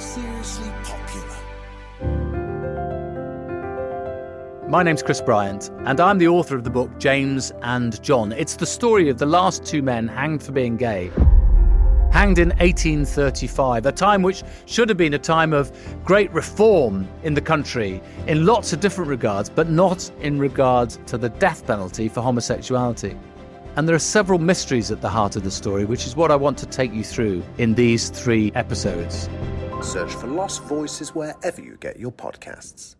seriously popular. My name's Chris Bryant, and I'm the author of the book James and John. It's the story of the last two men hanged for being gay. Hanged in 1835, a time which should have been a time of great reform in the country in lots of different regards, but not in regard to the death penalty for homosexuality. And there are several mysteries at the heart of the story, which is what I want to take you through in these 3 episodes. Search for Lost Voices wherever you get your podcasts.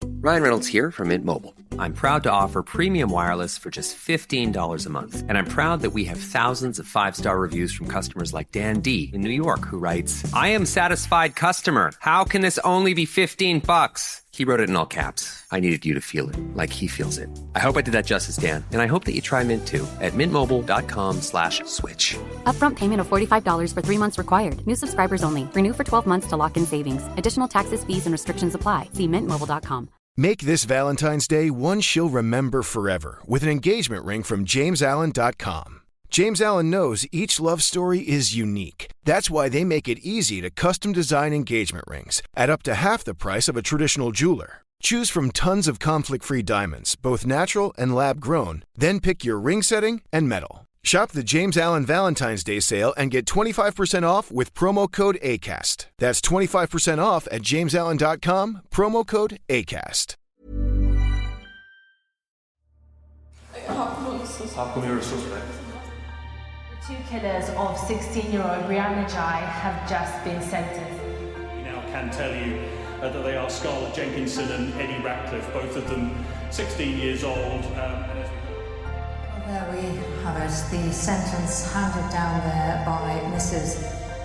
Ryan Reynolds here from Mint Mobile. I'm proud to offer premium wireless for just $15 a month. And I'm proud that we have thousands of 5-star reviews from customers like Dan D. in New York, who writes, "I am satisfied customer. How can this only be $15? He wrote it in all caps. I needed you to feel it, like he feels it. I hope I did that justice, Dan. And I hope that you try Mint too at mintmobile.com/switch. Upfront payment of $45 for 3 months required. New subscribers only. Renew for 12 months to lock in savings. Additional taxes, fees, and restrictions apply. See mintmobile.com. Make this Valentine's Day one she'll remember forever with an engagement ring from JamesAllen.com. James Allen knows each love story is unique. That's why they make it easy to custom design engagement rings at up to half the price of a traditional jeweler. Choose from tons of conflict-free diamonds, both natural and lab-grown, then pick your ring setting and metal. Shop the James Allen Valentine's Day sale and get 25% off with promo code ACAST. That's 25% off at JamesAllen.com, promo code ACAST. How come you're a suspect? The 2 killers of 16-year-old Brianna Ghey have just been sentenced. We now can tell you that they are Scarlett, Jenkinson and Eddie Ratcliffe, both of them 16 years old. There we have it, the sentence handed down there by Mrs.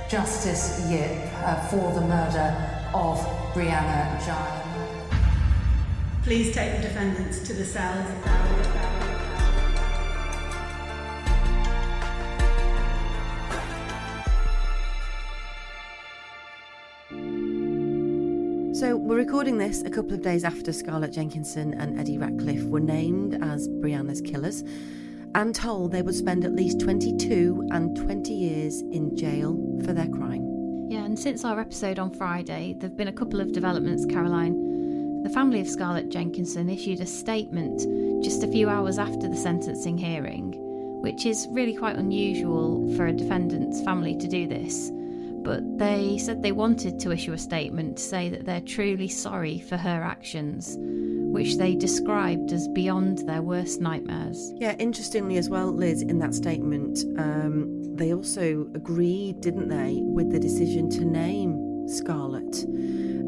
Justice Yip for the murder of Brianna Ghey. Please take the defendants to the cells. So we're recording this a couple of days after Scarlett Jenkinson and Eddie Ratcliffe were named as Brianna's killers and told they would spend at least 22 and 20 years in jail for their crime. Yeah, and since our episode on Friday, there have been a couple of developments, Caroline. The family of Scarlett Jenkinson issued a statement just a few hours after the sentencing hearing, which is really quite unusual for a defendant's family to do this. But they said they wanted to issue a statement to say that they're truly sorry for her actions, which they described as beyond their worst nightmares. Yeah, interestingly as well, Liz, in that statement, they also agreed, didn't they, with the decision to name Scarlett.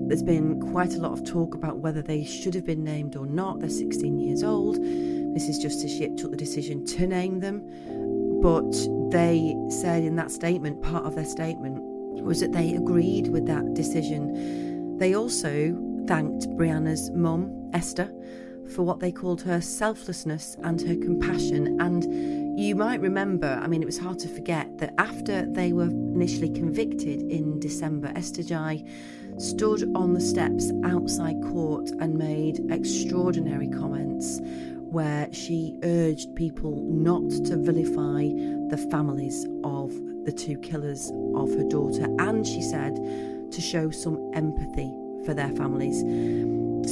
There's been quite a lot of talk about whether they should have been named or not. They're 16 years old. Mrs. Justice Yip took the decision to name them, but they said in that statement, part of their statement, was that they agreed with that decision. They also thanked Brianna's mum, Esther, for what they called her selflessness and her compassion. And you might remember, I mean, it was hard to forget that after they were initially convicted in December, Esther Ghey stood on the steps outside court and made extraordinary comments where she urged people not to vilify the families of the 2 killers of her daughter, and she said to show some empathy for their families.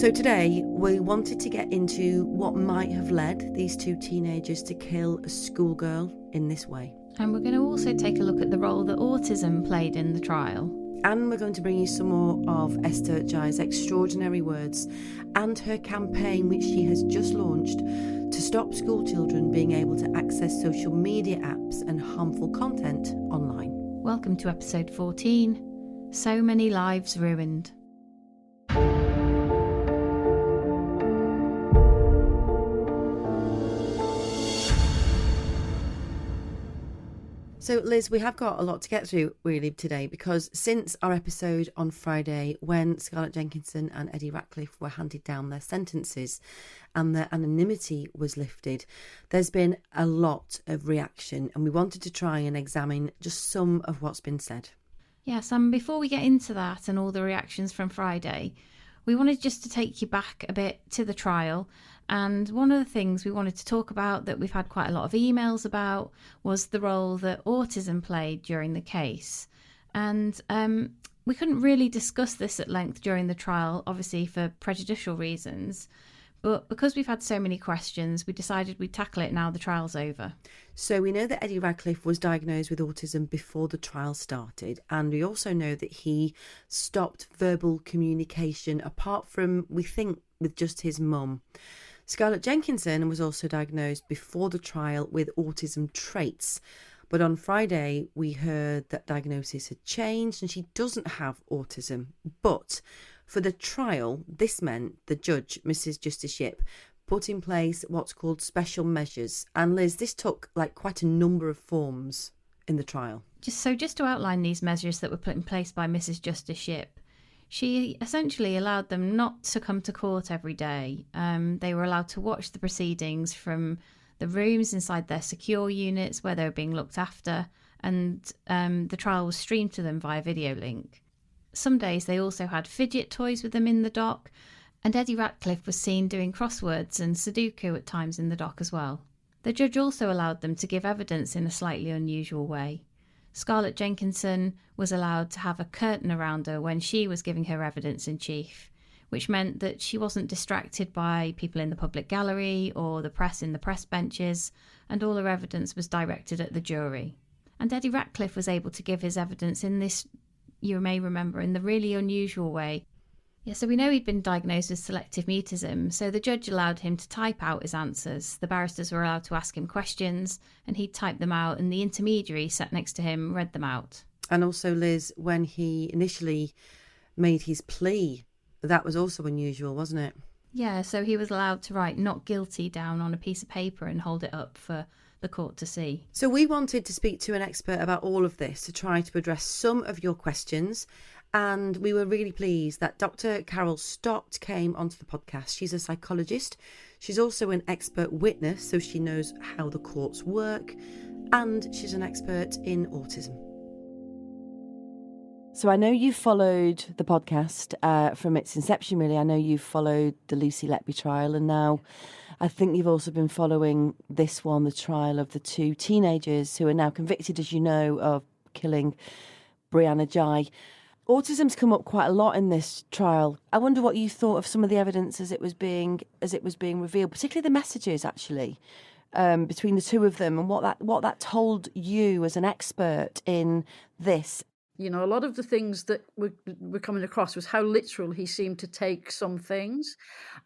So today we wanted to get into what might have led these 2 teenagers to kill a schoolgirl in this way. And we're going to also take a look at the role that autism played in the trial. And we're going to bring you some more of Esther Ghey's extraordinary words and her campaign, which she has just launched, to stop school children being able to access social media apps and harmful content online. Welcome to episode 14, So Many Lives Ruined. So, Liz, we have got a lot to get through really today, because since our episode on Friday, when Scarlett Jenkinson and Eddie Ratcliffe were handed down their sentences and their anonymity was lifted, there's been a lot of reaction, and we wanted to try and examine just some of what's been said. Yes, and before we get into that and all the reactions from Friday, we wanted just to take you back a bit to the trial. And one of the things we wanted to talk about that we've had quite a lot of emails about was the role that autism played during the case. And we couldn't really discuss this at length during the trial, obviously for prejudicial reasons. But because we've had so many questions, we decided we'd tackle it now the trial's over. So we know that Eddie Ratcliffe was diagnosed with autism before the trial started, and we also know that he stopped verbal communication, apart from, we think, with just his mum. Scarlett Jenkinson was also diagnosed before the trial with autism traits, but on Friday we heard that diagnosis had changed and she doesn't have autism. But for the trial, this meant the judge, Mrs. Justice Yip, put in place what's called special measures. And Liz, this took quite a number of forms in the trial. Just to outline these measures that were put in place by Mrs. Justice Yip, she essentially allowed them not to come to court every day. They were allowed to watch the proceedings from the rooms inside their secure units where they were being looked after, and the trial was streamed to them via video link. Some days they also had fidget toys with them in the dock, and Eddie Ratcliffe was seen doing crosswords and Sudoku at times in the dock as well. The judge also allowed them to give evidence in a slightly unusual way. Scarlett Jenkinson was allowed to have a curtain around her when she was giving her evidence in chief, which meant that she wasn't distracted by people in the public gallery or the press in the press benches, and all her evidence was directed at the jury. And Eddie Ratcliffe was able to give his evidence in this, you may remember, in the really unusual way. Yeah, so we know he'd been diagnosed with selective mutism, so the judge allowed him to type out his answers. The barristers were allowed to ask him questions, and he'd type them out, and the intermediary sat next to him read them out. And also, Liz, when he initially made his plea, that was also unusual, wasn't it? Yeah, so he was allowed to write "not guilty" down on a piece of paper and hold it up for the court to see. So we wanted to speak to an expert about all of this to try to address some of your questions, and we were really pleased that Dr Carol Stott came onto the podcast. She's a psychologist. She's also an expert witness, so she knows how the courts work, and she's an expert in autism. So I know you've followed the podcast from its inception, really. I know you've followed the Lucy Letby trial, and now I think you've also been following this one, the trial of the two teenagers who are now convicted, as you know, of killing Brianna Ghey. Autism's come up quite a lot in this trial. I wonder what you thought of some of the evidence as it was being revealed, particularly the messages, actually, between the two of them, and what that told you as an expert in this. You know, a lot of the things that were coming across was how literal he seemed to take some things,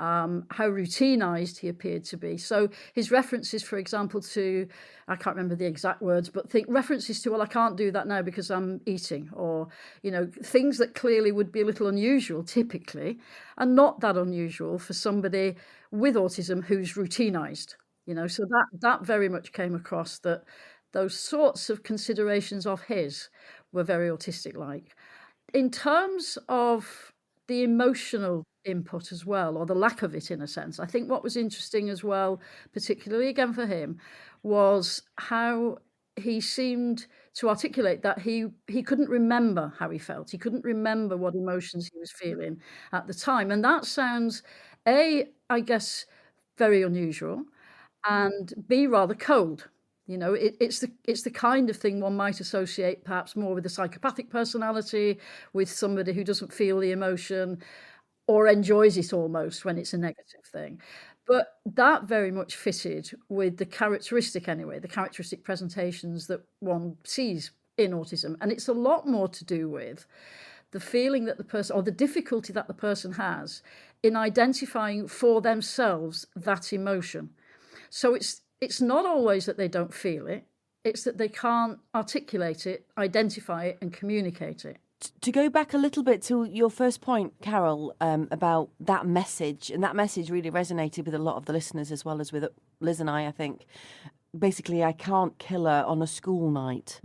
how routinized he appeared to be. So his references, for example, to, I can't remember the exact words, but references to, well, I can't do that now because I'm eating, or, you know, things that clearly would be a little unusual typically, and not that unusual for somebody with autism who's routinized, you know. So that very much came across, that those sorts of considerations of his were very autistic-like. In terms of the emotional input as well, or the lack of it in a sense, I think what was interesting as well, particularly again for him, was how he seemed to articulate that he couldn't remember how he felt. He couldn't remember what emotions he was feeling at the time. And that sounds, A, I guess, very unusual, and B, rather cold. You know, it's the kind of thing one might associate perhaps more with a psychopathic personality, with somebody who doesn't feel the emotion or enjoys it almost when it's a negative thing. But that very much fitted with the characteristic presentations that one sees in autism. And it's a lot more to do with the feeling that the person, or the difficulty that the person has in identifying for themselves that emotion. So it's not always that they don't feel it, it's that they can't articulate it, identify it, and communicate it. To go back a little bit to your first point, Carol, about that message, and that message really resonated with a lot of the listeners as well as with Liz and I think. Basically, I can't kill her on a school night.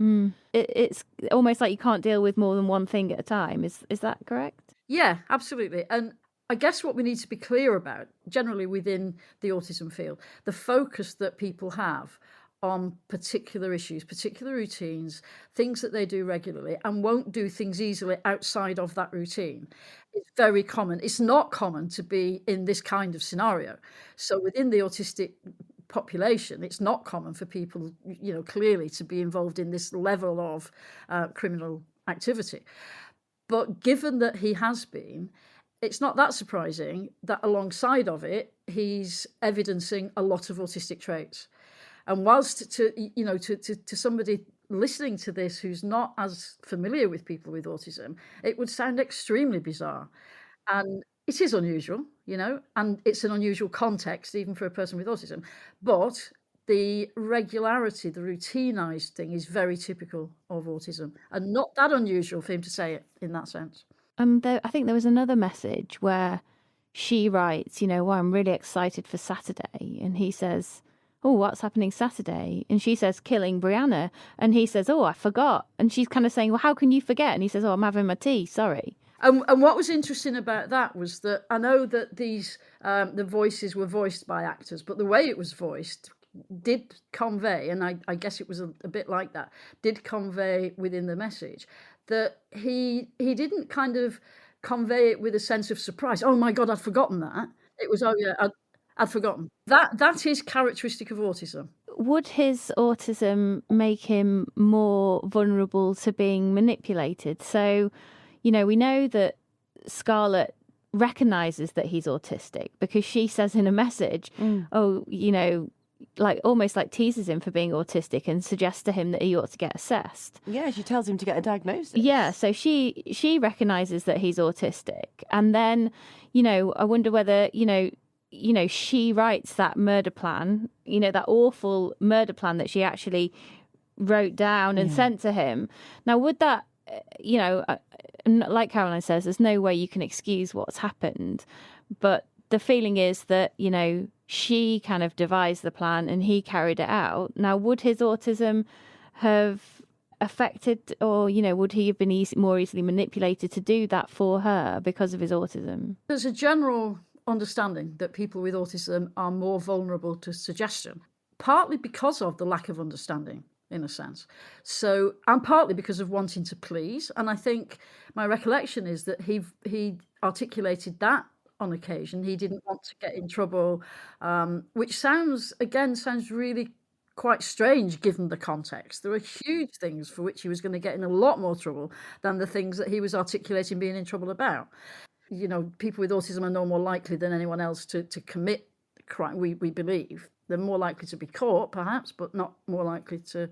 It's almost like you can't deal with more than one thing at a time. Is that correct? Yeah, absolutely. And I guess what we need to be clear about, generally within the autism field, the focus that people have on particular issues, particular routines, things that they do regularly, and won't do things easily outside of that routine. It's very common. It's not common to be in this kind of scenario. So within the autistic population, it's not common for people, you know, clearly to be involved in this level of criminal activity. But given that he has been, it's not that surprising that alongside of it, he's evidencing a lot of autistic traits. And whilst to somebody listening to this who's not as familiar with people with autism, it would sound extremely bizarre. And it is unusual, and it's an unusual context even for a person with autism. But the regularity, the routinized thing is very typical of autism, and not that unusual for him to say it in that sense. I think there was another message where she writes, well, I'm really excited for Saturday. And he says, oh, what's happening Saturday? And she says, killing Brianna. And he says, oh, I forgot. And she's kind of saying, well, how can you forget? And he says, oh, I'm having my tea, sorry. And what was interesting about that was that I know that these the voices were voiced by actors, but the way it was voiced did convey, and I guess it was a bit like that, did convey within the message that he didn't kind of convey it with a sense of surprise. Oh my God, I'd forgotten that. It was, oh yeah, I'd forgotten. That is characteristic of autism. Would his autism make him more vulnerable to being manipulated? So, we know that Scarlett recognises that he's autistic because she says in a message, almost like teases him for being autistic and suggests to him that he ought to get assessed. Yeah, she tells him to get a diagnosis. Yeah, so she recognises that he's autistic. And then, I wonder whether, she writes that murder plan, that awful murder plan that she actually wrote down and sent to him. Now, would that, like Caroline says, there's no way you can excuse what's happened. But the feeling is that, she kind of devised the plan and he carried it out. Now, would his autism have affected, or, would he have been more easily manipulated to do that for her because of his autism? There's a general understanding that people with autism are more vulnerable to suggestion, partly because of the lack of understanding, in a sense. So, and partly because of wanting to please. And I think my recollection is that he articulated that on occasion. He didn't want to get in trouble, which sounds really quite strange given the context. There were huge things for which he was going to get in a lot more trouble than the things that he was articulating being in trouble about. People with autism are no more likely than anyone else to commit crime, we believe. They're more likely to be caught, perhaps, but not more likely to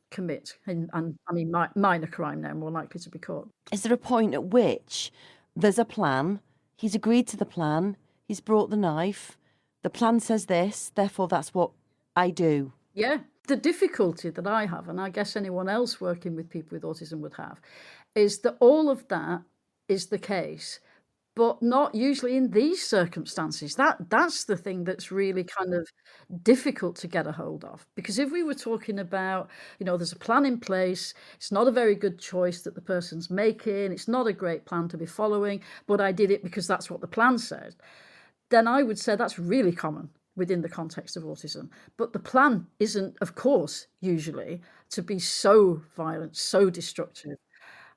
commit. And I mean, minor crime now, more likely to be caught. Is there a point at which there's a plan, he's agreed to the plan, he's brought the knife, the plan says this, therefore that's what I do? Yeah. The difficulty that I have, and I guess anyone else working with people with autism would have, is that all of that is the case, but not usually in these circumstances. That's the thing that's really kind of difficult to get a hold of. Because if we were talking about, there's a plan in place, it's not a very good choice that the person's making, it's not a great plan to be following, but I did it because that's what the plan said, then I would say that's really common within the context of autism. But the plan isn't, of course, usually to be so violent, so destructive.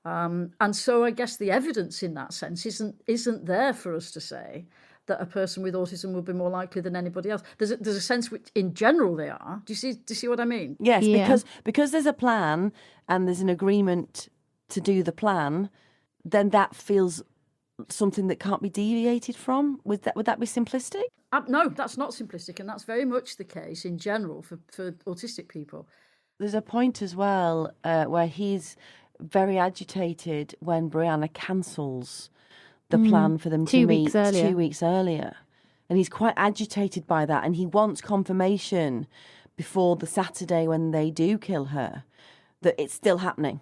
And so I guess the evidence in that sense isn't there for us to say that a person with autism will be more likely than anybody else. There's a sense which in general they are. Do you see what I mean? Yes, yeah. because there's a plan and there's an agreement to do the plan, then that feels something that can't be deviated from. Would that be simplistic? No, that's not simplistic, and that's very much the case in general for autistic people. There's a point as well where he's very agitated when Brianna cancels the plan for them to meet 2 weeks earlier. And he's quite agitated by that, and he wants confirmation before the Saturday when they do kill her that it's still happening.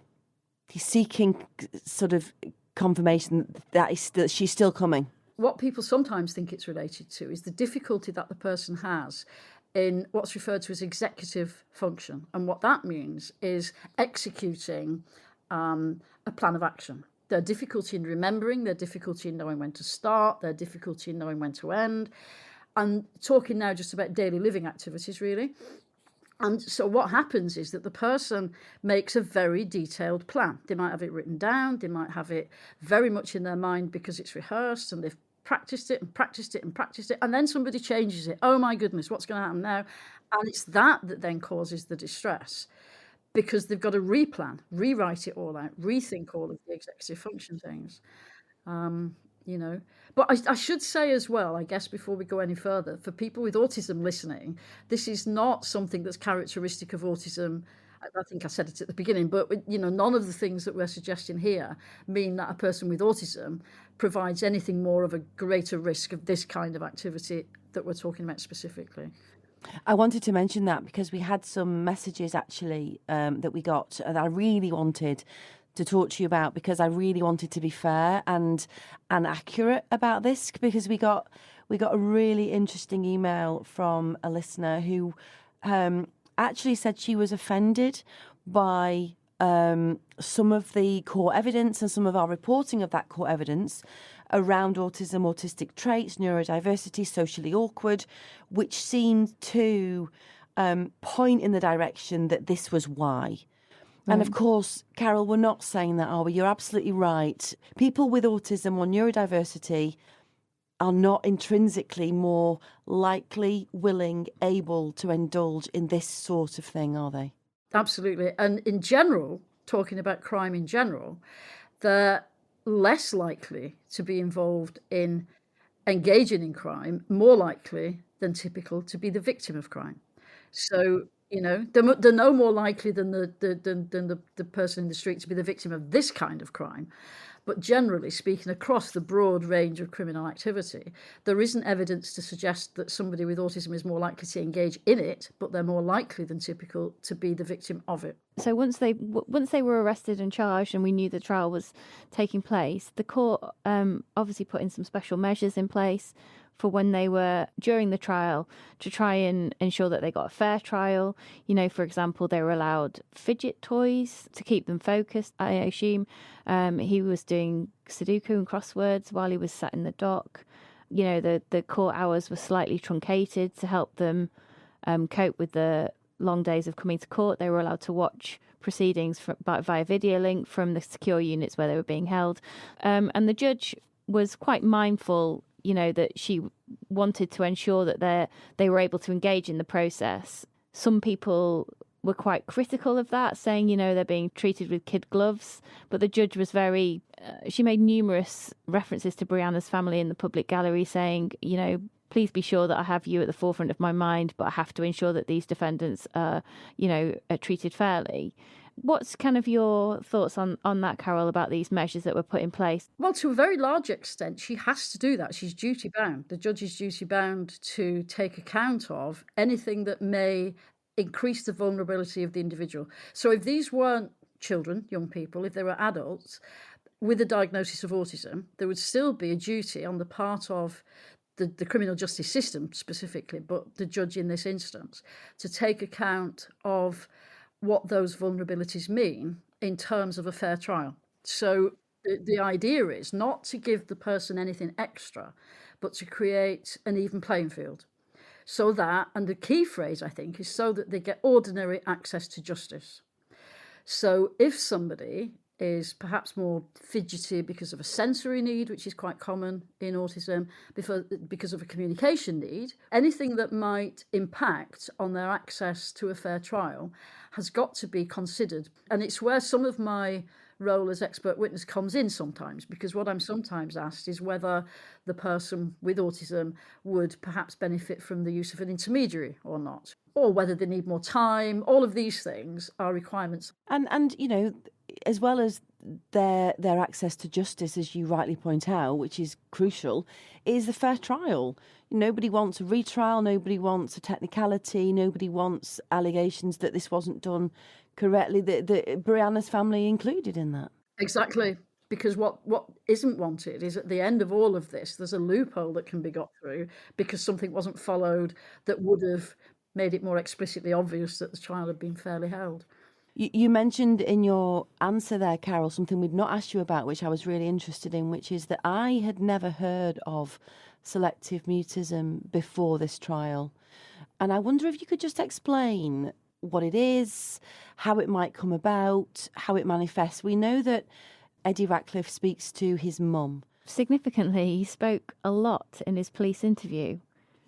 He's seeking sort of confirmation that she's still coming. What people sometimes think it's related to is the difficulty that the person has in what's referred to as executive function. And what that means is executing a plan of action. Their difficulty in remembering, their difficulty in knowing when to start, their difficulty in knowing when to end. And talking now just about daily living activities, really. And so what happens is that the person makes a very detailed plan. They might have it written down, they might have it very much in their mind because it's rehearsed and they've practiced it and practiced it and practiced it, and then somebody changes it. Oh my goodness, what's going to happen now? And it's that then causes the distress. because they've got to rewrite it all out, rethink all of the executive function things. But I should say as well, I guess, before we go any further, for people with autism listening, this is not something that's characteristic of autism. I think I said it at the beginning, but none of the things that we're suggesting here mean that a person with autism provides anything more of a greater risk of this kind of activity that we're talking about specifically. I wanted to mention that because we had some messages actually that we got that I really wanted to talk to you about, because I really wanted to be fair and accurate about this, because we got a really interesting email from a listener who actually said she was offended by some of the core evidence and some of our reporting of that core evidence around autism, autistic traits, neurodiversity, socially awkward, which seemed to point in the direction that this was why. And of course, Carol, we're not saying that, are we? You're absolutely right. People with autism or neurodiversity are not intrinsically more likely, willing, able to indulge in this sort of thing, are they? Absolutely. And in general, talking about crime in general, they're less likely to be involved in engaging in crime, more likely than typical to be the victim of crime. So, they're no more likely than the person in the street to be the victim of this kind of crime. But generally speaking, across the broad range of criminal activity, there isn't evidence to suggest that somebody with autism is more likely to engage in it, but they're more likely than typical to be the victim of it. So once they were arrested and charged, and we knew the trial was taking place, the court obviously put in some special measures in place for when they were during the trial to try and ensure that they got a fair trial. For example, they were allowed fidget toys to keep them focused, I assume. He was doing Sudoku and crosswords while he was sat in the dock. The court hours were slightly truncated to help them cope with the long days of coming to court. They were allowed to watch proceedings via video link from the secure units where they were being held. And the judge was quite mindful that she wanted to ensure that they were able to engage in the process. Some people were quite critical of that, saying, they're being treated with kid gloves. But the judge was she made numerous references to Brianna's family in the public gallery, saying, please be sure that I have you at the forefront of my mind, but I have to ensure that these defendants are treated fairly. What's kind of your thoughts on that, Carol, about these measures that were put in place? Well, to a very large extent, she has to do that. She's duty bound. The judge is duty bound to take account of anything that may increase the vulnerability of the individual. So if these weren't children, young people, if they were adults with a diagnosis of autism, there would still be a duty on the part of the criminal justice system specifically, but the judge in this instance, to take account of what those vulnerabilities mean in terms of a fair trial. So the idea is not to give the person anything extra, but to create an even playing field. So that, and the key phrase, I think, is so that they get ordinary access to justice. So if somebody is perhaps more fidgety because of a sensory need, which is quite common in autism, because of a communication need, anything that might impact on their access to a fair trial has got to be considered. And it's where some of my role as expert witness comes in sometimes, because what I'm sometimes asked is whether the person with autism would perhaps benefit from the use of an intermediary or not, or whether they need more time. All of these things are requirements. And as well as their access to justice, as you rightly point out, which is crucial, is the fair trial. Nobody wants a retrial, nobody wants a technicality, nobody wants allegations that this wasn't done correctly, the Brianna's family included in that. Exactly, because what isn't wanted is at the end of all of this, there's a loophole that can be got through because something wasn't followed that would have made it more explicitly obvious that the trial had been fairly held. You mentioned in your answer there, Carol, something we'd not asked you about, which I was really interested in, which is that I had never heard of selective mutism before this trial. And I wonder if you could just explain what it is, how it might come about, how it manifests. We know that Eddie Ratcliffe speaks to his mum. Significantly, he spoke a lot in his police interview.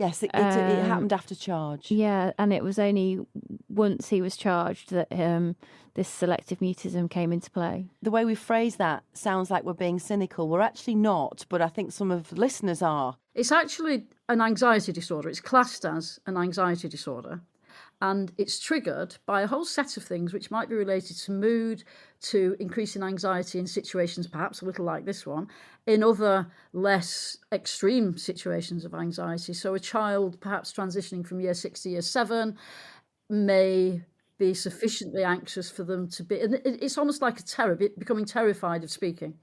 Yes, it happened after charge. Yeah, and it was only once he was charged that this selective mutism came into play. The way we phrase that sounds like we're being cynical. We're actually not, but I think some of the listeners are. It's actually an anxiety disorder. It's classed as an anxiety disorder. And it's triggered by a whole set of things which might be related to mood, to increasing anxiety in situations perhaps a little like this one, in other less extreme situations of anxiety. So a child perhaps transitioning from year 6 to year 7 may be sufficiently anxious for them to be, and it's almost like a terror, becoming terrified of speaking.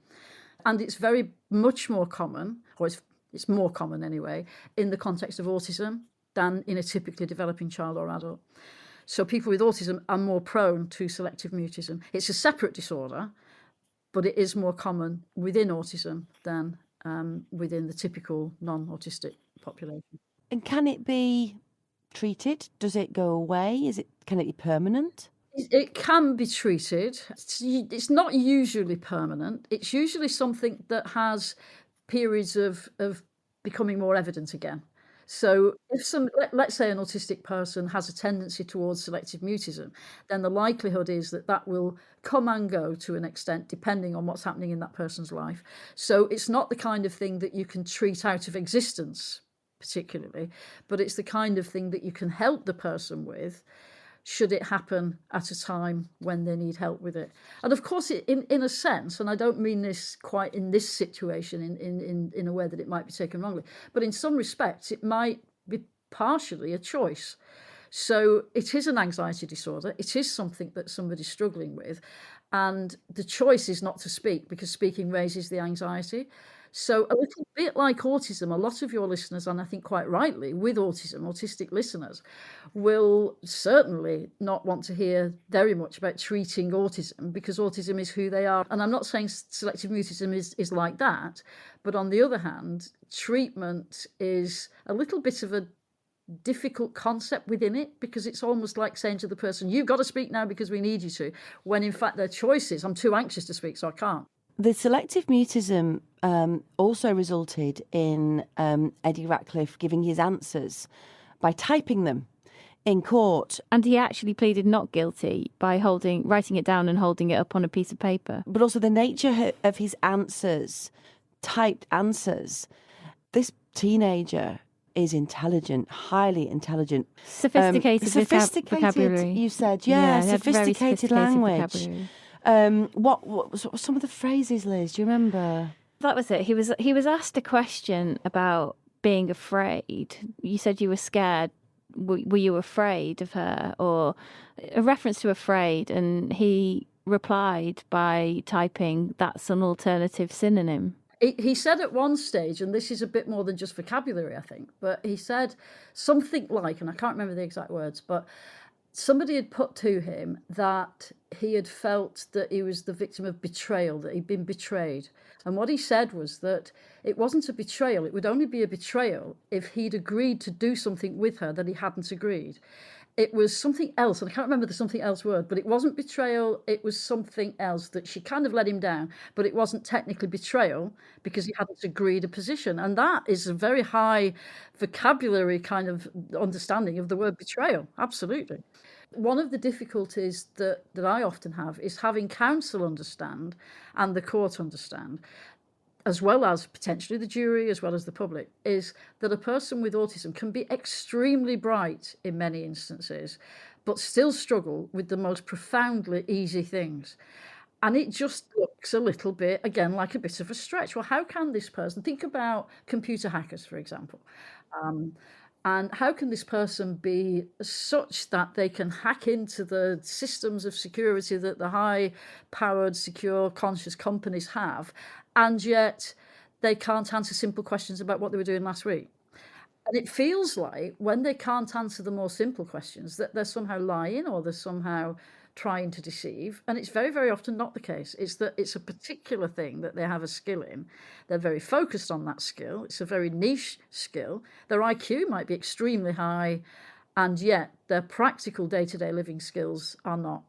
And it's very much more common, or it's more common anyway, in the context of autism than in a typically developing child or adult. So people with autism are more prone to selective mutism. It's a separate disorder, but it is more common within autism than within the typical non-autistic population. And can it be treated? Does it go away? Can it be permanent? It can be treated. It's not usually permanent. It's usually something that has periods of becoming more evident again. So if let's say an autistic person has a tendency towards selective mutism, then the likelihood is that will come and go to an extent depending on what's happening in that person's life. So it's not the kind of thing that you can treat out of existence particularly, but it's the kind of thing that you can help the person with should it happen at a time when they need help with it. And of course, in a sense, and I don't mean this quite in this situation in a way that it might be taken wrongly, but in some respects, it might be partially a choice. So it is an anxiety disorder. It is something that somebody's struggling with. And the choice is not to speak because speaking raises the anxiety. So a little bit like autism, a lot of your listeners, and I think quite rightly, with autism, autistic listeners, will certainly not want to hear very much about treating autism because autism is who they are. And I'm not saying selective mutism is like that, but on the other hand, treatment is a little bit of a difficult concept within it because it's almost like saying to the person, you've got to speak now because we need you to, when in fact their choice is, I'm too anxious to speak, so I can't. The selective mutism also resulted in Eddie Ratcliffe giving his answers by typing them in court. And he actually pleaded not guilty by writing it down and holding it up on a piece of paper. But also the nature of his answers, typed answers. This teenager is intelligent, highly intelligent. Sophisticated vocabulary. You said, yeah sophisticated language. Vocabulary. What some of the phrases, Liz? Do you remember? That was it. He was asked a question about being afraid. You said you were scared. Were you afraid of her? Or a reference to afraid, and he replied by typing, "That's an alternative synonym." He said at one stage, and this is a bit more than just vocabulary, I think, but he said something like, and I can't remember the exact words, but somebody had put to him that he had felt that he was the victim of betrayal, that he'd been betrayed. And what he said was that it wasn't a betrayal. It would only be a betrayal if he'd agreed to do something with her that he hadn't agreed. It was something else, and I can't remember the something else word, but it wasn't betrayal. It was something else that she kind of let him down, but it wasn't technically betrayal because he hadn't agreed a position. And that is a very high vocabulary kind of understanding of the word betrayal. Absolutely. One of the difficulties that I often have is having counsel understand and the court understand, as well as potentially the jury, as well as the public, is that a person with autism can be extremely bright in many instances, but still struggle with the most profoundly easy things. And it just looks a little bit, again, like a bit of a stretch. Well, how can this person, think about computer hackers, for example, and how can this person be such that they can hack into the systems of security that the high-powered, secure, conscious companies have, and yet they can't answer simple questions about what they were doing last week? And it feels like when they can't answer the more simple questions that they're somehow lying or they're somehow trying to deceive. And it's very, very often not the case. It's that it's a particular thing that they have a skill in. They're very focused on that skill. It's a very niche skill. Their IQ might be extremely high, and yet their practical day-to-day living skills are not.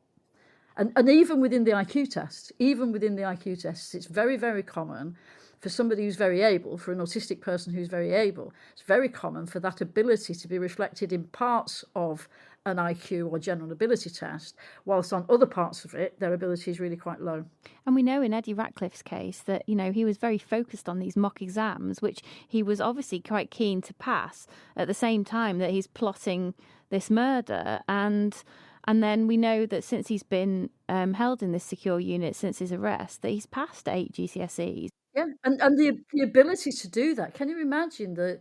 And even within the IQ tests, it's very, very common for somebody who's very able, for an autistic person who's very able, it's very common for that ability to be reflected in parts of an IQ or general ability test, whilst on other parts of it, their ability is really quite low. And we know in Eddie Ratcliffe's case that, he was very focused on these mock exams, which he was obviously quite keen to pass at the same time that he's plotting this murder. And then we know that since he's been held in this secure unit since his arrest, that he's passed 8 GCSEs. Yeah, and the ability to do that. Can you imagine the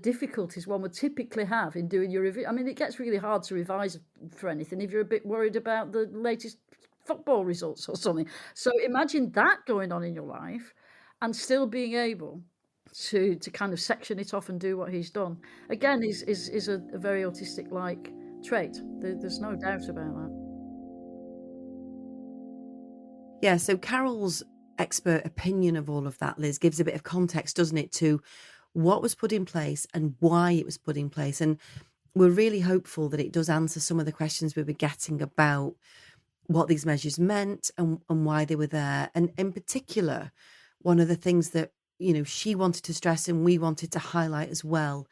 difficulties one would typically have in doing your review? I mean, it gets really hard to revise for anything if you're a bit worried about the latest football results or something. So imagine that going on in your life and still being able to kind of section it off and do what he's done. Again, is a very autistic-like trait. There's no doubt about that. Yeah, so Carol's expert opinion of all of that, Liz, gives a bit of context, doesn't it, to what was put in place and why it was put in place. And we're really hopeful that it does answer some of the questions we were getting about what these measures meant and why they were there. And in particular, one of the things that, she wanted to stress and we wanted to highlight as well,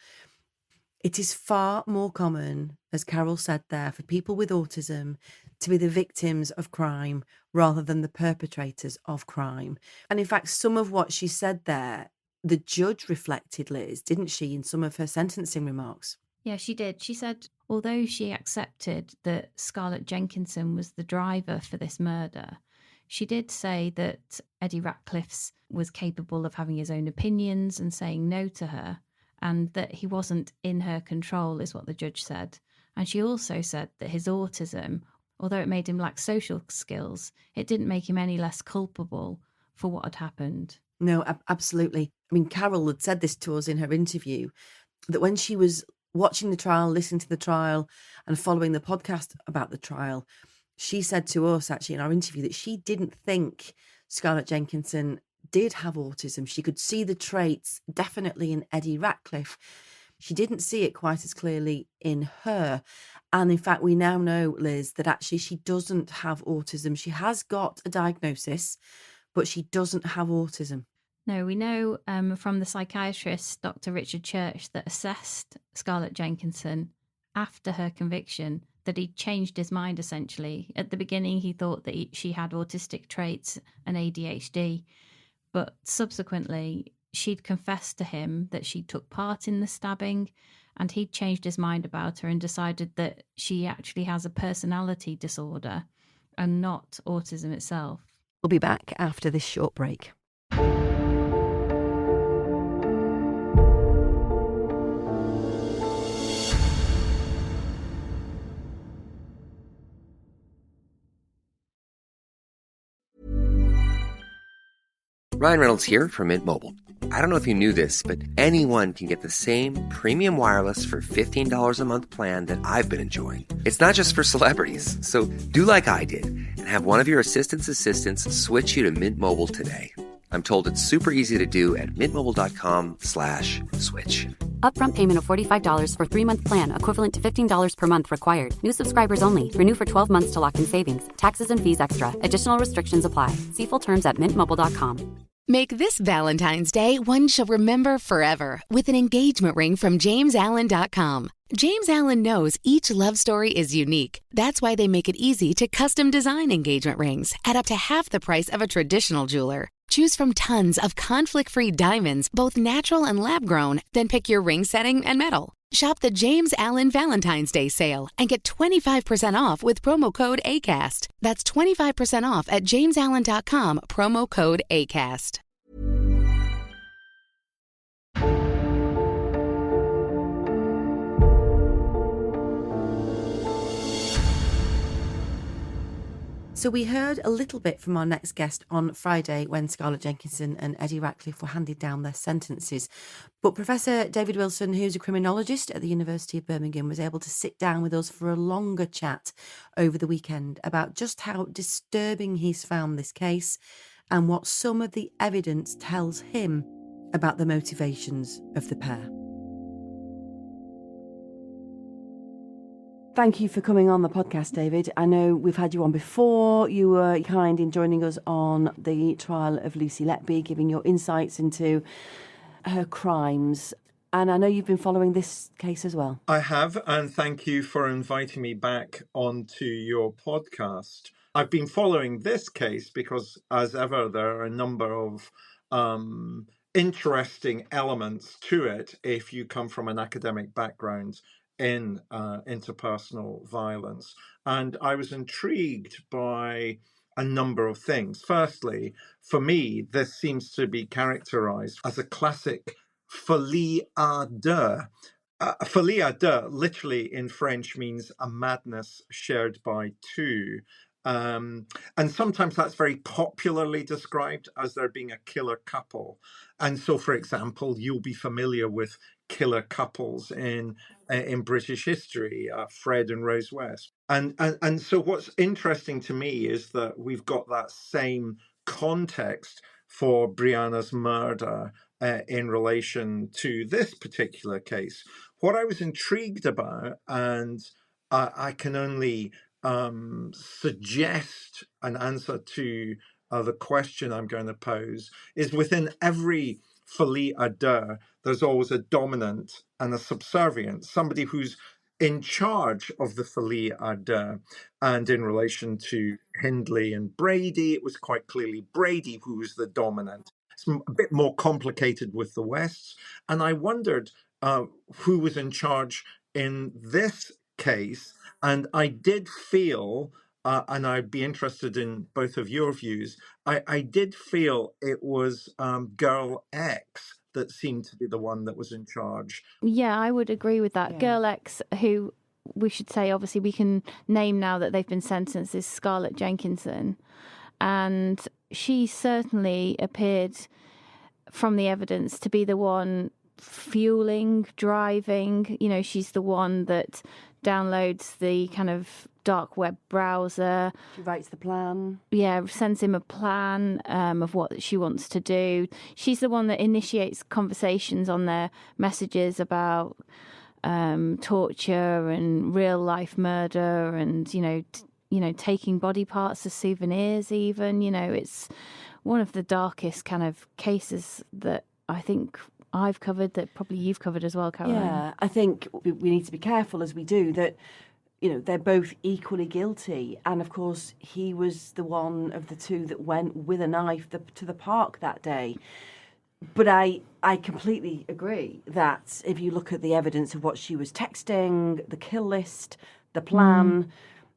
it is far more common, as Carol said there, for people with autism to be the victims of crime rather than the perpetrators of crime. And in fact, some of what she said there, the judge reflected, Liz, didn't she, in some of her sentencing remarks? Yeah, she did. She said, although she accepted that Scarlett Jenkinson was the driver for this murder, she did say that Eddie Ratcliffe was capable of having his own opinions and saying no to her, and that he wasn't in her control, is what the judge said. And she also said that his autism, although it made him lack social skills, it didn't make him any less culpable for what had happened. No, absolutely. I mean, Carol had said this to us in her interview, that when she was watching the trial, listening to the trial and following the podcast about the trial, she said to us actually in our interview that she didn't think Scarlett Jenkinson did have autism. She could see the traits definitely in Eddie Ratcliffe. She didn't see it quite as clearly in her. And in fact, we now know, Liz, that actually she doesn't have autism. She has got a diagnosis, but she doesn't have autism. No, we know from the psychiatrist, Dr Richard Church, that assessed Scarlett Jenkinson after her conviction, that he'd changed his mind essentially. At the beginning, he thought that she had autistic traits and ADHD, but subsequently she'd confessed to him that she took part in the stabbing, and he'd changed his mind about her and decided that she actually has a personality disorder and not autism itself. We'll be back after this short break. Ryan Reynolds here from Mint Mobile. I don't know if you knew this, but anyone can get the same premium wireless for $15 a month plan that I've been enjoying. It's not just for celebrities. So do like I did and have one of your assistant's assistants switch you to Mint Mobile today. I'm told it's super easy to do at mintmobile.com/switch. Upfront payment of $45 for 3-month plan, equivalent to $15 per month required. New subscribers only. Renew for 12 months to lock in savings. Taxes and fees extra. Additional restrictions apply. See full terms at mintmobile.com. Make this Valentine's Day one she'll remember forever with an engagement ring from JamesAllen.com. James Allen knows each love story is unique. That's why they make it easy to custom design engagement rings at up to half the price of a traditional jeweler. Choose from tons of conflict-free diamonds, both natural and lab-grown, then pick your ring setting and metal. Shop the James Allen Valentine's Day sale and get 25% off with promo code ACAST. That's 25% off at JamesAllen.com, promo code ACAST. So we heard a little bit from our next guest on Friday when Scarlett Jenkinson and Eddie Ratcliffe were handed down their sentences. But Professor David Wilson, who's a criminologist at the University of Birmingham, was able to sit down with us for a longer chat over the weekend about just how disturbing he's found this case and what some of the evidence tells him about the motivations of the pair. Thank you for coming on the podcast, David. I know we've had you on before. You were kind in joining us on the trial of Lucy Letby, giving your insights into her crimes. And I know you've been following this case as well. I have, and thank you for inviting me back onto your podcast. I've been following this case because, as ever, there are a number of interesting elements to it if you come from an academic background in interpersonal violence. And I was intrigued by a number of things. Firstly, for me, this seems to be characterized as a classic folie à deux. Folie à deux, literally in French, means a madness shared by two. And sometimes that's very popularly described as there being a killer couple. And so, for example, you'll be familiar with killer couples in British history, Fred and Rose West. And so what's interesting to me is that we've got that same context for Brianna's murder in relation to this particular case. What I was intrigued about, and I can only suggest an answer to the question I'm going to pose, is within every folie à deux, there's always a dominant and a subservient, somebody who's in charge of the folie à deux. And in relation to Hindley and Brady, it was quite clearly Brady who was the dominant. It's a bit more complicated with the Wests. And I wondered who was in charge in this case. And I did feel, and I'd be interested in both of your views, I did feel it was Girl X that seemed to be the one that was in charge. Yeah, I would agree with that. Yeah. Girl X, who we should say, obviously, we can name now that they've been sentenced, is Scarlett Jenkinson. And she certainly appeared from the evidence to be the one fueling, driving. You know, she's the one that downloads the kind of dark web browser. She writes the plan. Yeah, sends him a plan of what she wants to do. She's the one that initiates conversations on their messages about torture and real life murder, and taking body parts as souvenirs. Even it's one of the darkest kind of cases that I think I've covered, that probably you've covered as well, Caroline. Yeah, I think we need to be careful as we do that. They're both equally guilty. And of course, he was the one of the two that went with a knife to the park that day. But I completely agree that if you look at the evidence of what she was texting, the kill list, the plan,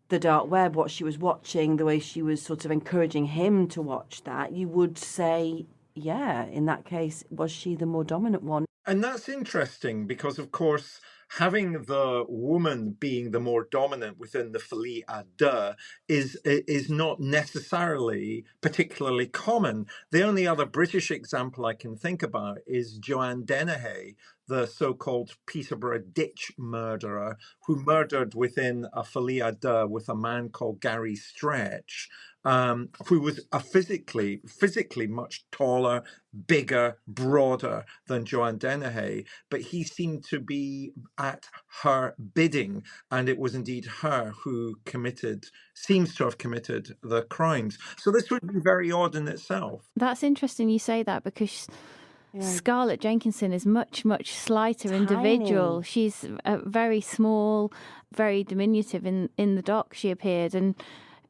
the dark web, what she was watching, the way she was sort of encouraging him to watch that, you would say, yeah, in that case, was she the more dominant one? And that's interesting because, of course, having the woman being the more dominant within the folie à deux is not necessarily particularly common. The only other British example I can think about is Joanne Dennehy, the so-called Peterborough ditch murderer, who murdered within a folie à deux with a man called Gary Stretch, who was a physically much taller, bigger, broader than Joanne Dennehy, but he seemed to be at her bidding, and it was indeed her who seems to have committed the crimes. So this would be very odd in itself. That's interesting you say that, because Scarlett Jenkinson is much, much slighter individual. She's very small, very diminutive in the dock she appeared, and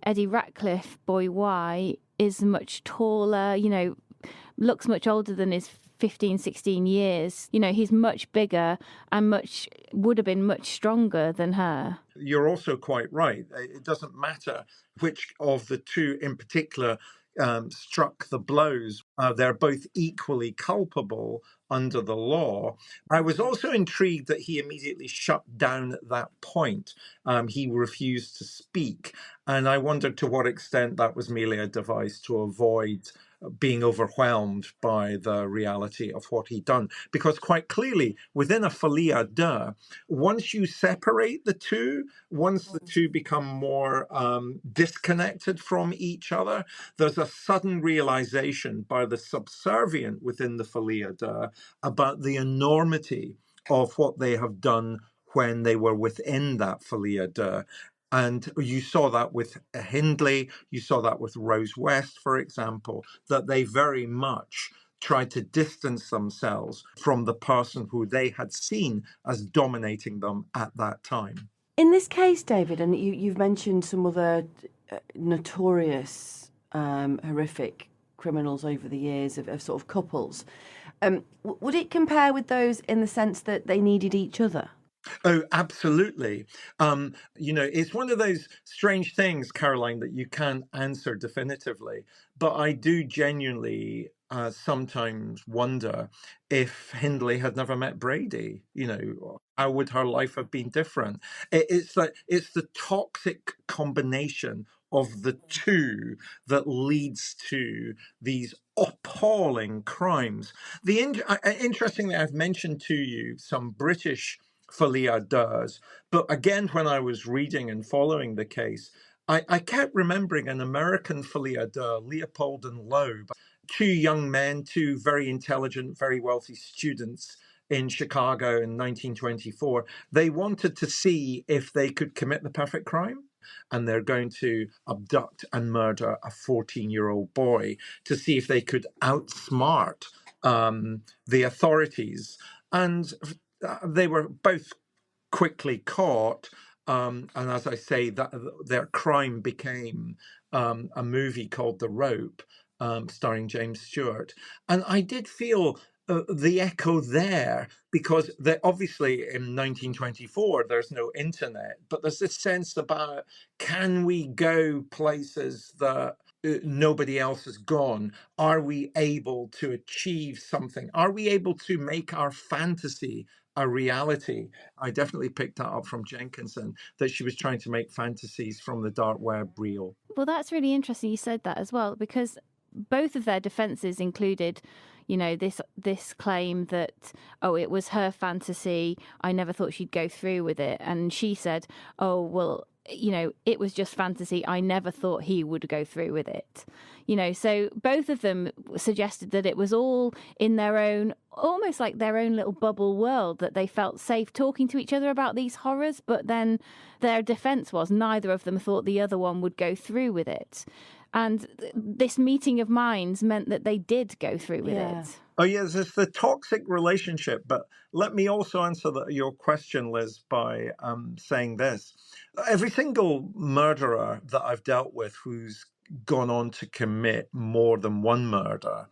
Eddie Ratcliffe, boy Y, is much taller, looks much older than his 15, 16 years. He's much bigger and would have been much stronger than her. You're also quite right. It doesn't matter which of the two in particular struck the blows. They're both equally culpable under the law. I was also intrigued that he immediately shut down at that point. He refused to speak. And I wondered to what extent that was merely a device to avoid being overwhelmed by the reality of what he'd done. Because quite clearly, within a folie à deux, once you separate the two, once the two become more disconnected from each other, there's a sudden realization by the subservient within the folie à deux about the enormity of what they have done when they were within that folia de. And you saw that with Hindley, you saw that with Rose West, for example, that they very much tried to distance themselves from the person who they had seen as dominating them at that time. In this case, David, and you've mentioned some other notorious, horrific criminals over the years of sort of couples. Would it compare with those in the sense that they needed each other? Oh, absolutely. It's one of those strange things, Caroline, that you can't answer definitively. But I do genuinely sometimes wonder if Hindley had never met Brady. How would her life have been different? It's the toxic combination of the two that leads to these appalling crimes. Interestingly, I've mentioned to you some British folia des, but again, when I was reading and following the case, I kept remembering an American folia de, Leopold and Loeb, two young men, two very intelligent, very wealthy students in Chicago in 1924. They wanted to see if they could commit the perfect crime, and they're going to abduct and murder a 14-year-old boy to see if they could outsmart the authorities. And they were both quickly caught, and as I say, that their crime became a movie called The Rope, starring James Stewart. And I did feel the echo there, because obviously in 1924 there's no internet, but there's this sense about, can we go places that nobody else has gone? Are we able to achieve something? Are we able to make our fantasy a reality? I definitely picked that up from Jenkinson, that she was trying to make fantasies from the dark web real. Well, that's really interesting you said that as well, because both of their defences included, this claim that, it was her fantasy, I never thought she'd go through with it. And she said, it was just fantasy, I never thought he would go through with it. So both of them suggested that it was all in their own, almost like their own little bubble world, that they felt safe talking to each other about these horrors. But then their defence was neither of them thought the other one would go through with it. And this meeting of minds meant that they did go through with it. Oh, yes, it's the toxic relationship. But let me also answer your question, Liz, by saying this. Every single murderer that I've dealt with who's gone on to commit more than one murder,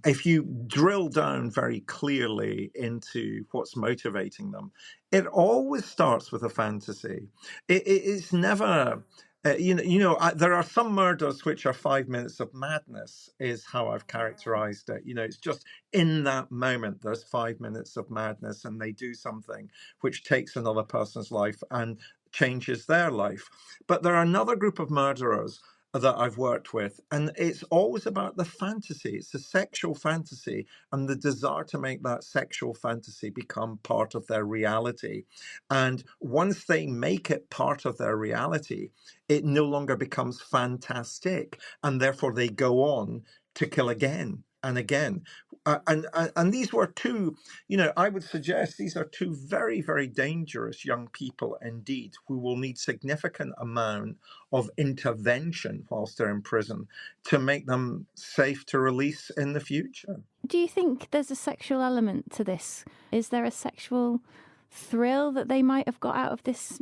if you drill down very clearly into what's motivating them, it always starts with a fantasy. It's never... there are some murders which are 5 minutes of madness, is how I've characterized it. It's just in that moment, there's 5 minutes of madness, and they do something which takes another person's life and changes their life. But there are another group of murderers that I've worked with, and it's always about the fantasy. It's the sexual fantasy and the desire to make that sexual fantasy become part of their reality. And once they make it part of their reality, it no longer becomes fantastic, and therefore they go on to kill again and again. And these were two, I would suggest these are two very, very dangerous young people indeed, who will need significant amount of intervention whilst they're in prison to make them safe to release in the future. Do you think there's a sexual element to this? Is there a sexual thrill that they might have got out of this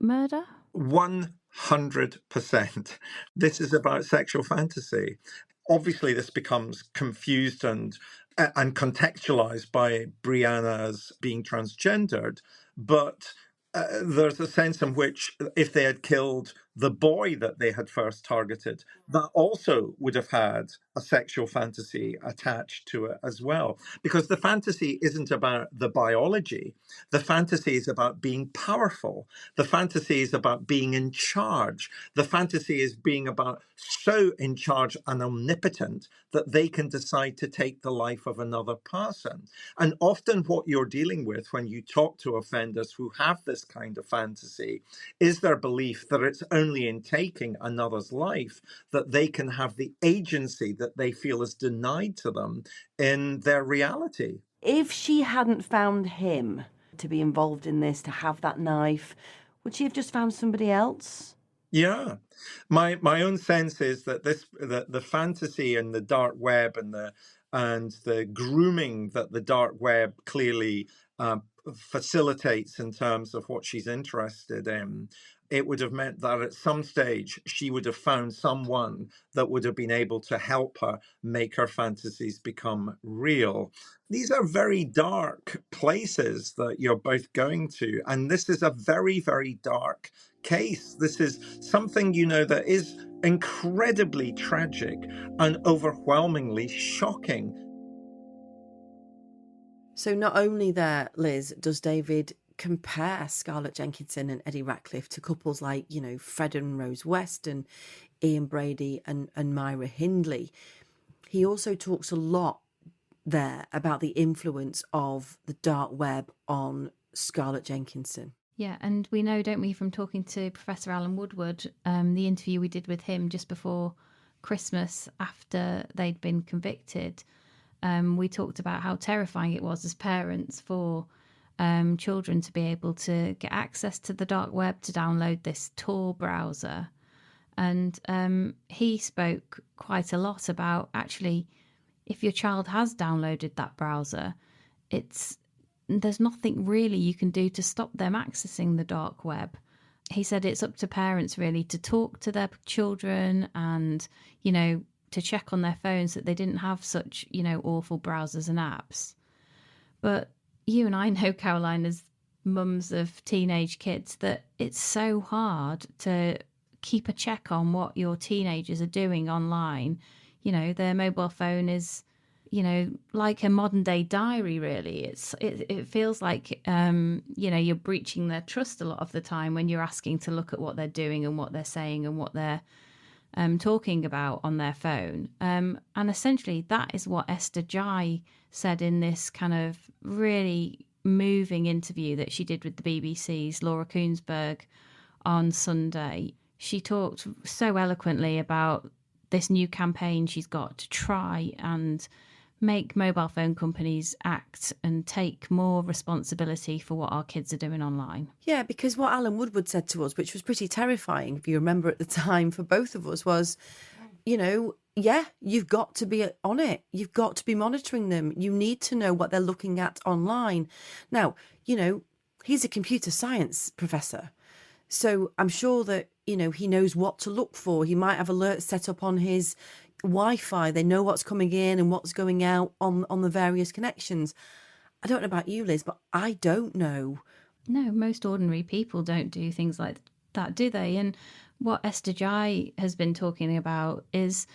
murder? 100%. This is about sexual fantasy. Obviously, this becomes confused and contextualized by Brianna's being transgendered, but there's a sense in which if they had killed the boy that they had first targeted, that also would have had a sexual fantasy attached to it as well. Because the fantasy isn't about the biology. The fantasy is about being powerful. The fantasy is about being in charge. The fantasy is being about so in charge and omnipotent that they can decide to take the life of another person. And often what you're dealing with when you talk to offenders who have this kind of fantasy is their belief that it's only in taking another's life that they can have the agency that they feel is denied to them in their reality. If she hadn't found him, to be involved in this, to have that knife? Would she have just found somebody else? Yeah, my own sense is that the fantasy and the dark web and the grooming that the dark web clearly facilitates in terms of what she's interested in, it would have meant that at some stage she would have found someone that would have been able to help her make her fantasies become real. These are very dark places that you're both going to, and this is a very, very dark case. This is something, that is incredibly tragic and overwhelmingly shocking. So not only there, Liz, does David compare Scarlett Jenkinson and Eddie Ratcliffe to couples like, Fred and Rose West and Ian Brady and Myra Hindley. He also talks a lot there about the influence of the dark web on Scarlett Jenkinson. Yeah, and we know, don't we, from talking to Professor Alan Woodward, the interview we did with him just before Christmas after they'd been convicted, we talked about how terrifying it was as parents for children to be able to get access to the dark web, to download this Tor browser. And he spoke quite a lot about, actually, if your child has downloaded that browser, there's nothing really you can do to stop them accessing the dark web. He said it's up to parents really to talk to their children and, to check on their phones that they didn't have such, awful browsers and apps. But you and I know, Caroline, as mums of teenage kids, that it's so hard to keep a check on what your teenagers are doing online. Their mobile phone is, like a modern day diary, really. It feels like, you're breaching their trust a lot of the time when you're asking to look at what they're doing and what they're saying and what they're talking about on their phone. And essentially that is what Esther Ghey said in this kind of really moving interview that she did with the BBC's Laura Koonsberg on Sunday. She talked so eloquently about this new campaign she's got to try and make mobile phone companies act and take more responsibility for what our kids are doing online. Yeah, because what Alan Woodward said to us, which was pretty terrifying, if you remember at the time for both of us, was, you've got to be on it. You've got to be monitoring them. You need to know what they're looking at online. Now, he's a computer science professor, so I'm sure that, he knows what to look for. He might have alerts set up on his Wi-Fi. They know what's coming in and what's going out on the various connections. I don't know about you, Liz, but I don't know. No, most ordinary people don't do things like that, do they? And what Esther Ghey has been talking about is,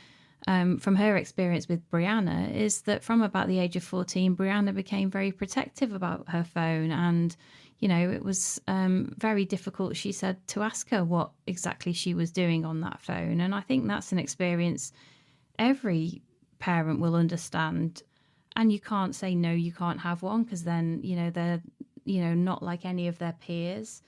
from her experience with Brianna, is that from about the age of 14, Brianna became very protective about her phone. And, it was very difficult, she said, to ask her what exactly she was doing on that phone. And I think that's an experience every parent will understand. And you can't say, no, you can't have one, because then, they're, not like any of their peers.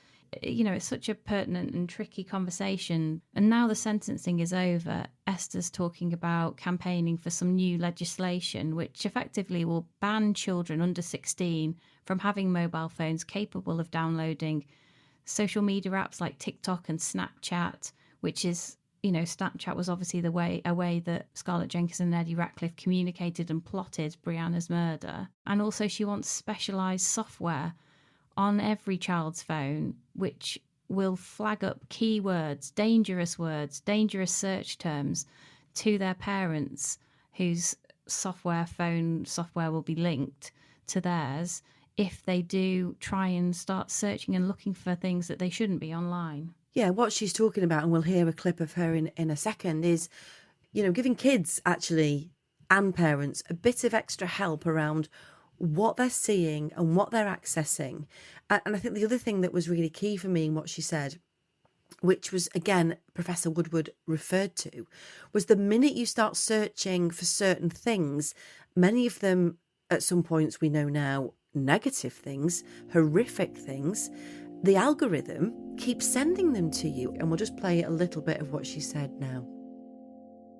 It's such a pertinent and tricky conversation. And now the sentencing is over, Esther's talking about campaigning for some new legislation which effectively will ban children under 16 from having mobile phones capable of downloading social media apps like TikTok and Snapchat, which is, Snapchat was obviously a way that Scarlett Jenkinson and Eddie Ratcliffe communicated and plotted Brianna's murder. And also she wants specialised software on every child's phone, which will flag up keywords, dangerous search terms to their parents, whose phone software will be linked to theirs if they do try and start searching and looking for things that they shouldn't be online. Yeah, what she's talking about, and we'll hear a clip of her in a second, is, giving kids actually and parents a bit of extra help around what they're seeing and what they're accessing. And I think the other thing that was really key for me in what she said, which was, again, Professor Woodward referred to, was the minute you start searching for certain things, many of them at some points we know now, negative things, horrific things, the algorithm keeps sending them to you. And we'll just play a little bit of what she said now.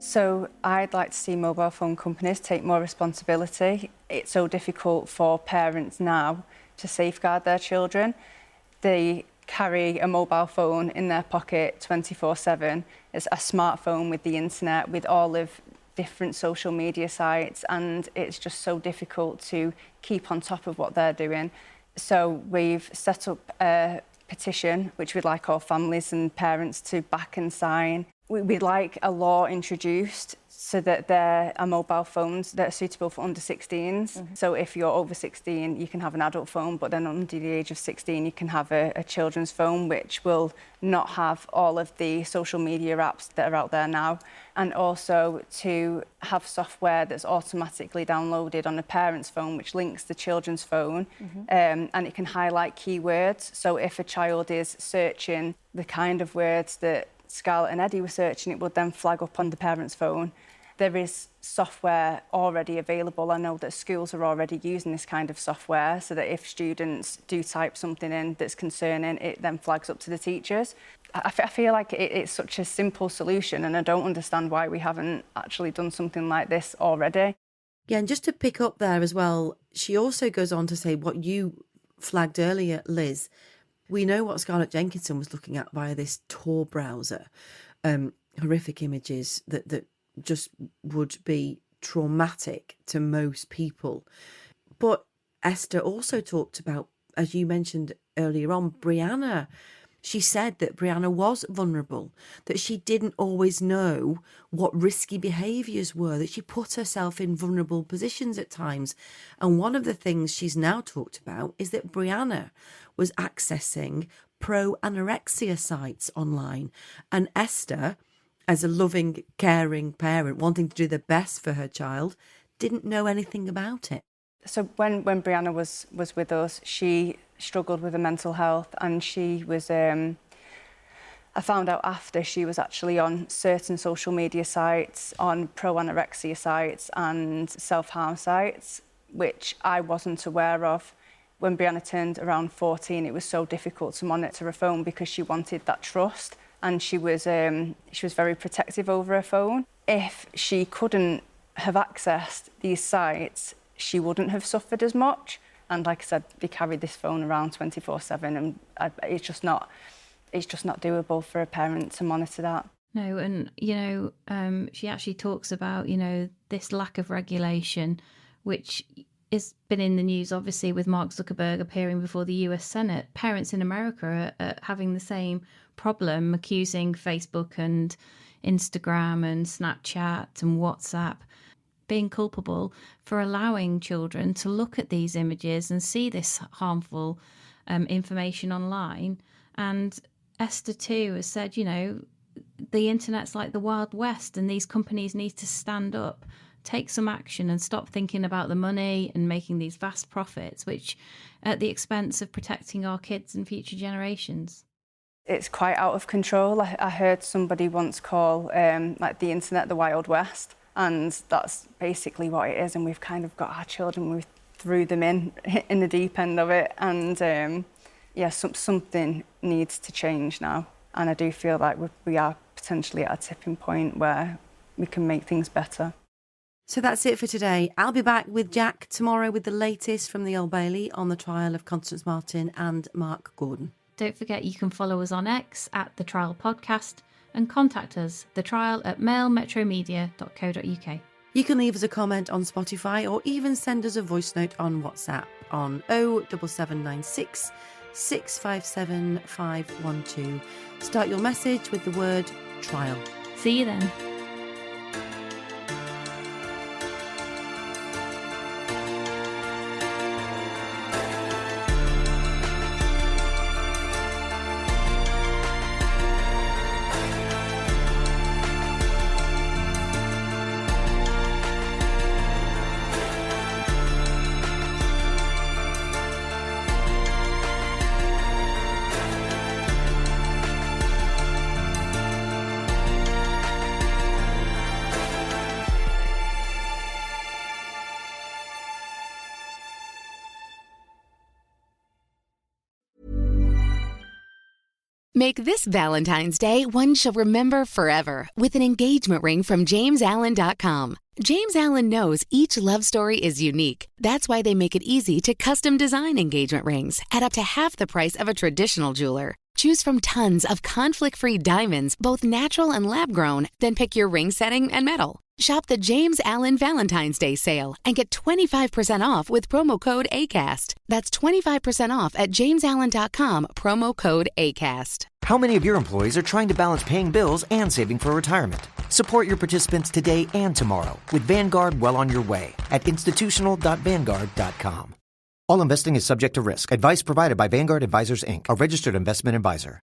So I'd like to see mobile phone companies take more responsibility. It's so difficult for parents now to safeguard their children. They carry a mobile phone in their pocket 24/7. It's a smartphone with the internet, with all of different social media sites, and it's just so difficult to keep on top of what they're doing. So we've set up a petition which we'd like all families and parents to back and sign. We'd like a law introduced so that there are mobile phones that are suitable for under 16s. So if you're over 16, you can have an adult phone, but then under the age of 16, you can have a children's phone, which will not have all of the social media apps that are out there now. And also to have software that's automatically downloaded on a parent's phone, which links the children's phone, and it can highlight keywords. So if a child is searching the kind of words that Scarlett and Eddie were searching, it would then flag up on the parent's phone. There is software already available. I know that schools are already using this kind of software so that if students do type something in that's concerning, it then flags up to the teachers. I feel like it's such a simple solution, and I don't understand why we haven't actually done something like this already. Yeah, and just to pick up there as well, she also goes on to say what you flagged earlier, Liz. We know what Scarlett Jenkinson was looking at via this Tor browser, horrific images that just would be traumatic to most people. But Esther also talked about, as you mentioned earlier on, Brianna. She said that Brianna was vulnerable, that she didn't always know what risky behaviours were, that she put herself in vulnerable positions at times. And one of the things she's now talked about is that Brianna was accessing pro-anorexia sites online. And Esther, as a loving, caring parent, wanting to do the best for her child, didn't know anything about it. So when Brianna was with us, she struggled with her mental health, and she was, I found out after, she was actually on certain social media sites, on pro-anorexia sites and self-harm sites, which I wasn't aware of. When Brianna turned around 14, it was so difficult to monitor her phone because she wanted that trust, and she was very protective over her phone. If she couldn't have accessed these sites, she wouldn't have suffered as much. And like I said, they carry this phone around 24/7, and it's just not doable for a parent to monitor that. No, and she actually talks about this lack of regulation, which has been in the news obviously with Mark Zuckerberg appearing before the US Senate. Parents in America are having the same problem, accusing Facebook and Instagram and Snapchat and WhatsApp being culpable for allowing children to look at these images and see this harmful information online. And Esther too has said, the internet's like the Wild West, and these companies need to stand up, take some action, and stop thinking about the money and making these vast profits, which at the expense of protecting our kids and future generations. It's quite out of control. I heard somebody once call the internet the Wild West. And that's basically what it is. And we've kind of got our children, we threw them in the deep end of it. And something needs to change now. And I do feel like we are potentially at a tipping point where we can make things better. So that's it for today. I'll be back with Jack tomorrow with the latest from the Old Bailey on the trial of Constance Martin and Mark Gordon. Don't forget you can follow us on X at The Trial Podcast, and contact us, thetrial@mailmetromedia.co.uk. You can leave us a comment on Spotify or even send us a voice note on WhatsApp on 07796 657 512. Start your message with the word trial. See you then. Make this Valentine's Day one she'll remember forever with an engagement ring from JamesAllen.com. James Allen knows each love story is unique. That's why they make it easy to custom design engagement rings at up to half the price of a traditional jeweler. Choose from tons of conflict-free diamonds, both natural and lab-grown, then pick your ring setting and metal. Shop the James Allen Valentine's Day sale and get 25% off with promo code ACAST. That's 25% off at JamesAllen.com, promo code ACAST. How many of your employees are trying to balance paying bills and saving for retirement? Support your participants today and tomorrow with Vanguard well on your way at institutional.vanguard.com. All investing is subject to risk. Advice provided by Vanguard Advisors, Inc., a registered investment advisor.